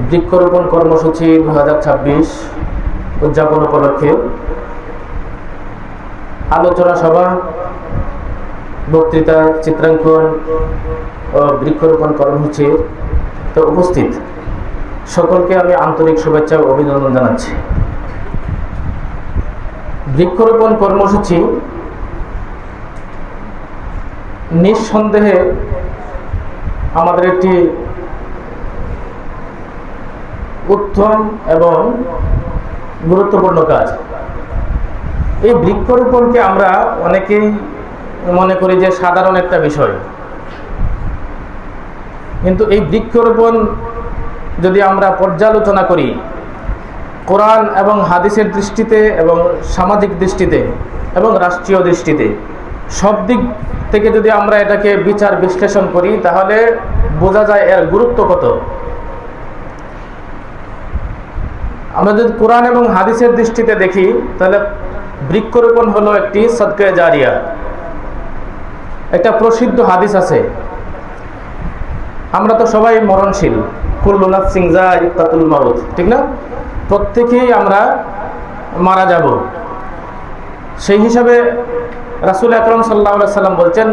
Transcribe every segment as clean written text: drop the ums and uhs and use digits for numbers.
বৃক্ষরোপণ কর্মসূচি 2026 উদযাপন উপলক্ষে আলোচনা সভা, বক্তৃতা, চিত্রাঙ্কন ও বৃক্ষরোপণ কর্মসূচির তো উপস্থিত সকলকে আমি আন্তরিক শুভেচ্ছা ও অভিনন্দন জানাচ্ছি। বৃক্ষরোপণ কর্মসূচি নিঃসন্দেহে আমাদের একটি উত্তম এবং গুরুত্বপূর্ণ কাজ। এই বৃক্ষরোপণকে আমরা অনেকেই মনে করি যে সাধারণ একটা বিষয়, কিন্তু এই বৃক্ষরোপণ যদি আমরা পর্যালোচনা করি কোরআন এবং হাদিসের দৃষ্টিতে এবং সামাজিক দৃষ্টিতে এবং রাষ্ট্রীয় দৃষ্টিতে, সব দিক থেকে যদি আমরা এটাকে বিচার বিশ্লেষণ করি তাহলে বোঝা যায় এর গুরুত্ব কত। আমরা যদি কোরআন এবং হাদিসের দৃষ্টিতে দেখি তাহলে বৃক্ষরোপণ হলো একটি সদকায়ে জারিয়া। একটা প্রসিদ্ধ হাদিস আছে, আমরা তো সবাই মরণশীল, কুল্লু নাফসিন যায়িকাতুল মাউত, ঠিক না? প্রত্যেকেই আমরা মারা যাব। সেই হিসাবে রাসূল আকরাম সাল্লাল্লাহু আলাইহি সাল্লাম বলছেন,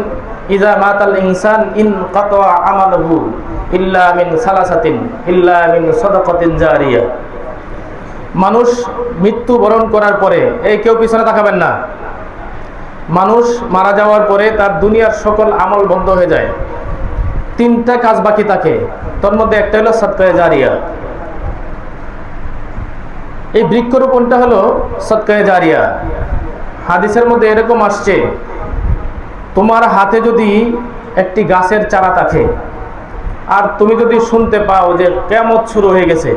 ইযা মাতাল ইনসান ইনকাতা আমালুহু ইল্লা মিন সালাসাতিন ইল্লা মিন সাদাকাতিন জারিয়া। মানুষ মৃত্যুবরণ করার পরে, এই কেউ পিছনে তাকাবেন না, মানুষ মারা যাওয়ার পরে তার দুনিয়ার সকল আমল বন্ধ হয়ে যায়, তিনটা কাজ বাকি থাকে, তার মধ্যে একটা হলো সদকায়ে জারিয়া। এই বৃক্ষরোপণটা হলো সদকায়ে জারিয়া। হাদিসের মধ্যে এরকম আসছে, তোমার হাতে যদি একটি গাছের চারা থাকে আর তুমি যদি শুনতে পাও যে কিয়ামত শুরু হয়ে গেছে,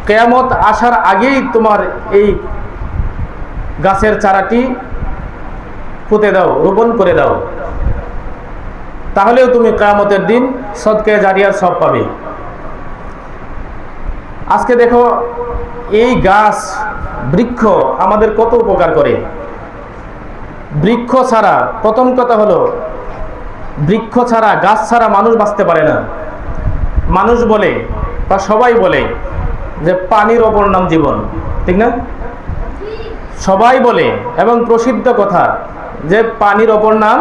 কিয়ামত আসার আগেই তোমার এই গাছের চারাটি পুঁতে দাও, রোপণ করে দাও, তাহলেও তুমি কিয়ামতের দিন সদকায়ে জারিয়ার সব পাবে। আজকে দেখো এই গাছ, বৃক্ষ আমাদের কত উপকার করে। বৃক্ষ ছাড়া, প্রথম কথা হলো বৃক্ষ ছাড়া, গাছ ছাড়া মানুষ বাঁচতে পারে না। মানুষ বলে বা সবাই বলে যে পানির অপর নাম জীবন, ঠিক না? সবাই বলে এবং প্রসিদ্ধ কথা যে পানির অপর নাম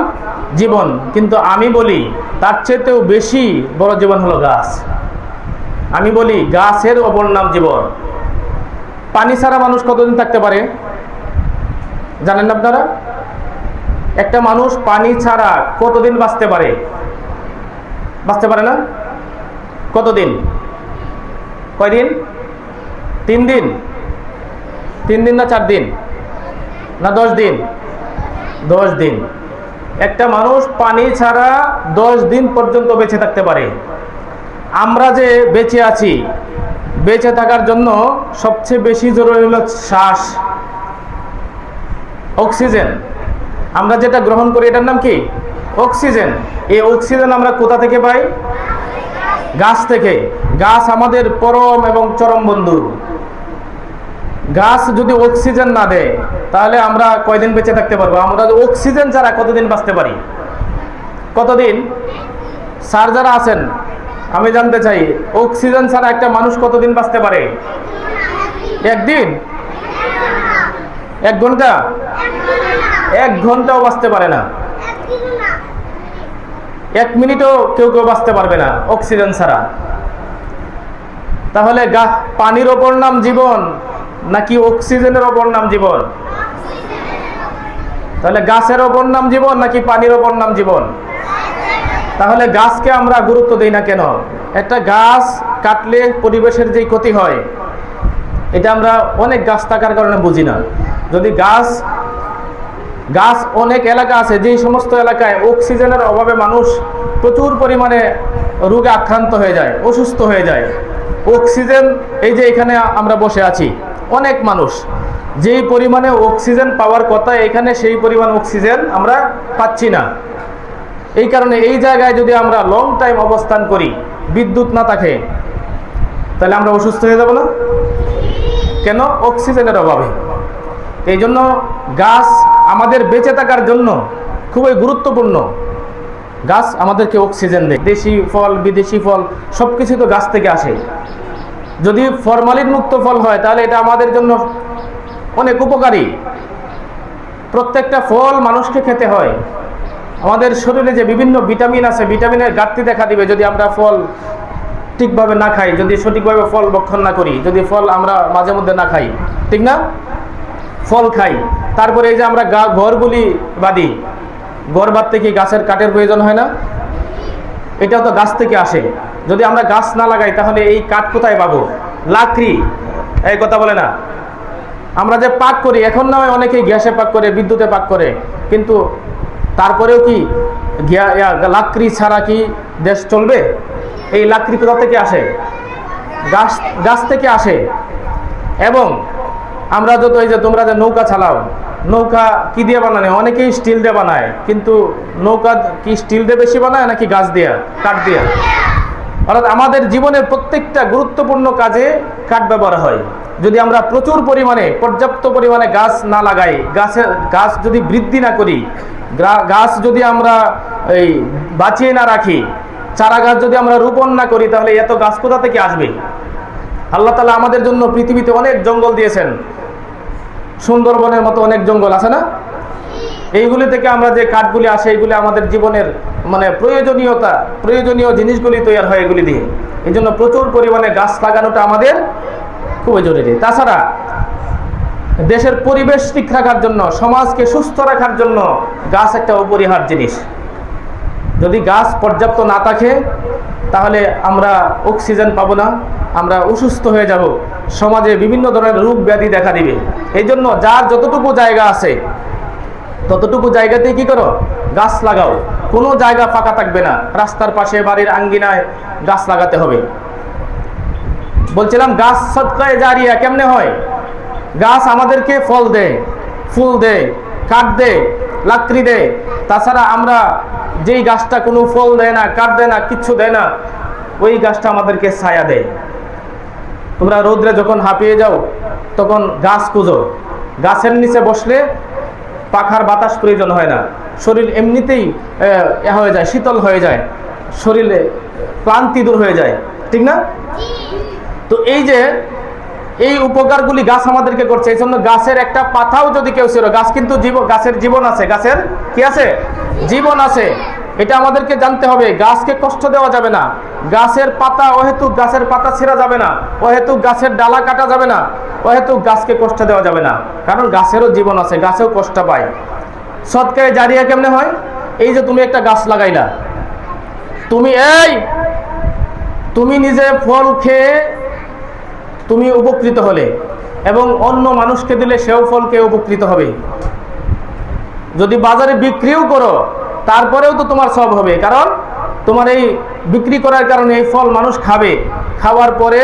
জীবন, কিন্তু আমি বলি তার চেয়েও বেশি বড় জীবন হলো গাছ। আমি বলি গাছের অপর নাম জীবন। পানি ছাড়া মানুষ কতদিন থাকতে পারে জানেন না আপনারা? একটা মানুষ পানি ছাড়া কতদিন বাঁচতে পারে? বাঁচতে পারে না। কতদিন? কয়দিন? 3 দিন? 3 দিন না 4 দিন না 10 দিন? 10 দিন। একটা মানুষ পানি ছাড়া 10 দিন পর্যন্ত বেঁচে থাকতে পারে। আমরা যে বেঁচে আছি, বেঁচে থাকার জন্য সবচেয়ে বেশি জরুরি হলো শ্বাস, অক্সিজেন। আমরা যেটা গ্রহণ করি এটার নাম কি? অক্সিজেন। এই অক্সিজেন আমরা কোথা থেকে পাই? গাছ থেকে। গাছ আমাদের পরম এবং চরম বন্ধু। গাছ যদি অক্সিজেন না দেয় তাহলে আমরা কয়দিন বেঁচে থাকতে পারবো? আমরা অক্সিজেন ছাড়া কতদিন বাঁচতে পারি? কতদিন? স্যার যারা আছেন আমি জানতে চাই, অক্সিজেন ছাড়া একটা মানুষ কতদিন বাঁচতে পারে? 1 দিন? 1 ঘন্টা? 1 ঘন্টাও বাঁচতে পারে না। 1 মিনিটও কেউ কেউ বাঁচতে পারবে না অক্সিজেন ছাড়া। তাহলে পানির ওপর নাম জীবন নাকি অক্সিজেনের ওপর নাম জীবন? তাহলে গাছের ওপর নাম জীবন নাকি পানির ওপর নাম জীবন? তাহলে গাছকে আমরা গুরুত্ব দেই না কেন? একটা গাছ কাটলে পরিবেশের যে ক্ষতি হয় এটা আমরা অনেক গাছ থাকার কারণে বুঝি না। যদি গাছ অনেক এলাকা আছে যে সমস্ত এলাকায় অক্সিজেনের অভাবে মানুষ প্রচুর পরিমাণে রোগে আক্রান্ত হয়ে যায়, অসুস্থ হয়ে যায়। অক্সিজেন, এই যে এখানে আমরা বসে আছি, অনেক মানুষ যেই পরিমাণে অক্সিজেন পাওয়ার কথা এখানে সেই পরিমাণ অক্সিজেন আমরা পাচ্ছি না। এই কারণে এই জায়গায় যদি আমরা লং টাইম অবস্থান করি, বিদ্যুৎ না থাকে, তাহলে আমরা অসুস্থ হয়ে যাব না? কেন? অক্সিজেনের অভাবে। এই জন্য গাছ আমাদের বেঁচে থাকার জন্য খুবই গুরুত্বপূর্ণ। গাছ আমাদেরকে অক্সিজেন দেয়। দেশি ফল, বিদেশি ফল সব কিছু তো গাছ থেকে আসে। যদি ফরমালিন মুক্ত ফল হয় তাহলে এটা আমাদের জন্য অনেক উপকারী। প্রত্যেকটা ফল মানুষকে খেতে হয়। আমাদের শরীরে যে বিভিন্ন ভিটামিন আছে, ভিটামিনের ঘাটতি দেখা দিবে যদি আমরা ফল ঠিকভাবে না খাই, যদি সঠিকভাবে ফল ভক্ষণ না করি, যদি ফল আমরা মাঝে মধ্যে না খাই, ঠিক না? ফল খাই, তারপরে এই যে আমরা ঘরগুলি বাঁধি, ঘর বাঁধতে কি গাছের কাঠের প্রয়োজন হয় না? এটাও তো গাছ থেকে আসে। যদি আমরা গাছ না লাগাই তাহলে এই কাঠ কোথায় পাবো? লাকড়ি, এই কথা বলে না? আমরা যে পাক করি, এখন না হয় অনেকেই গ্যাসে পাক করে, বিদ্যুতে পাক করে, কিন্তু তারপরেও কি লাকড়ি ছাড়া কি দেশ চলবে? এই লাকড়ি কোথা থেকে আসে? গাছ থেকে আসে। এবং আমরা যত এই যে তোমরা যে নৌকা চালাও, নৌকা কি দিয়ে বানায়? অনেকেই স্টিল দিয়ে বানায়, কিন্তু নৌকা কি স্টিল দিয়ে বেশি বানায় নাকি গাছ দিয়ে, কাঠ দিয়ে? অর্থাৎ আমাদের জীবনের প্রত্যেকটা গুরুত্বপূর্ণ কাজে কাঠ ব্যবহার হয়। যদি আমরা প্রচুর পরিমাণে, পর্যাপ্ত পরিমাণে গাছ না লাগাই, গাছ যদি বৃদ্ধি না করি, গাছ যদি আমরা এই বাঁচিয়ে না রাখি, চারা গাছ যদি আমরা রোপণ না করি, তাহলে এত গাছ কোথা থেকে আসবে? আল্লাহ তাআলা আমাদের জন্য পৃথিবীতে অনেক জঙ্গল দিয়েছেন, সুন্দরবনের মতো অনেক জঙ্গল আছে না? এইগুলি থেকে আমরা যে কাঠগুলি আসে, এইগুলি আমাদের জীবনের মানে প্রয়োজনীয় জিনিসগুলি তৈরি হয় এগুলি দিয়ে। এই জন্য প্রচুর পরিমাণে গাছ লাগানোটা আমাদের খুবই জরুরি। তাছাড়া দেশের পরিবেশ ঠিক রাখার জন্য, সমাজকে সুস্থ রাখার জন্য গাছ একটা অপরিহার্য জিনিস। যদি গাছ পর্যাপ্ত না থাকে তাহলে আমরা অক্সিজেন পাবো না, আমরা অসুস্থ হয়ে যাব, সমাজে বিভিন্ন ধরনের রোগ ব্যাধি দেখা দিবে। এই জন্য যার যতটুকু জায়গা আছে ততটুকু জায়গাতেই কি করো? গাছ লাগাও। কোনো জায়গা ফাঁকা থাকবে না, রাস্তার পাশে, বাড়ির আঙ্গিনায় গাছ লাগাতে হবে। বলছিলাম গাছ সদকায়ে জারিয়া কেমনে হয়? গাছ আমাদেরকে ফল দেয়, ফুল দেয়, কাঠ দেয়, লাকড়ি দেয়। তাছাড়া আমরা যেই গাছটা কোনো ফল দেয় না, কাঠ দেয় না, কিচ্ছু দেয় না, ওই গাছটা আমাদেরকে ছায়া দেয়। তোমরা রোদ্রে যখন হাঁপিয়ে যাও তখন গাছ খুঁজো, গাছের নিচে বসলে পাখার বাতাস প্রয়োজন হয় না, শরীর এমনিতেই হয়ে যায়, শীতল হয়ে যায়, শরীরে ক্লান্তি দূর হয়ে যায়, ঠিক না? তো এই যে এই উপকারগুলি গাছ আমাদেরকে করছে। এই জন্য গাছের একটা পাতাও যদি কেউ ছিল, গাছ কিন্তু গাছের জীবন আছে, গাছের কি আছে? জীবন আছে। এটা আমাদেরকে জানতে হবে। গাছকে কষ্ট দেওয়া যাবে না, গাছের পাতা অহেতুক গাছের পাতা ছেঁড়া যাবে না, অহেতুক গাছের ডালা কাটা যাবে না, অহেতুক গাছকে কষ্ট দেওয়া যাবে না, কারণ গাছেরও জীবন আছে, গাছেও কষ্ট পায়। সদকায়ে জারিয়া কেমনে হয়? এই যে তুমি একটা গাছ লাগাইলা, তুমি নিজে ফল খেয়ে তুমি উপকৃত হলে এবং অন্য মানুষকে দিলে সেও ফল খেয়ে উপকৃত হবে। যদি বাজারে বিক্রিও করো তারপরেও তো তোমার সব হবে, কারণ তোমার এই বিক্রি করার কারণে এই ফল মানুষ খাবে, খাওয়ার পরে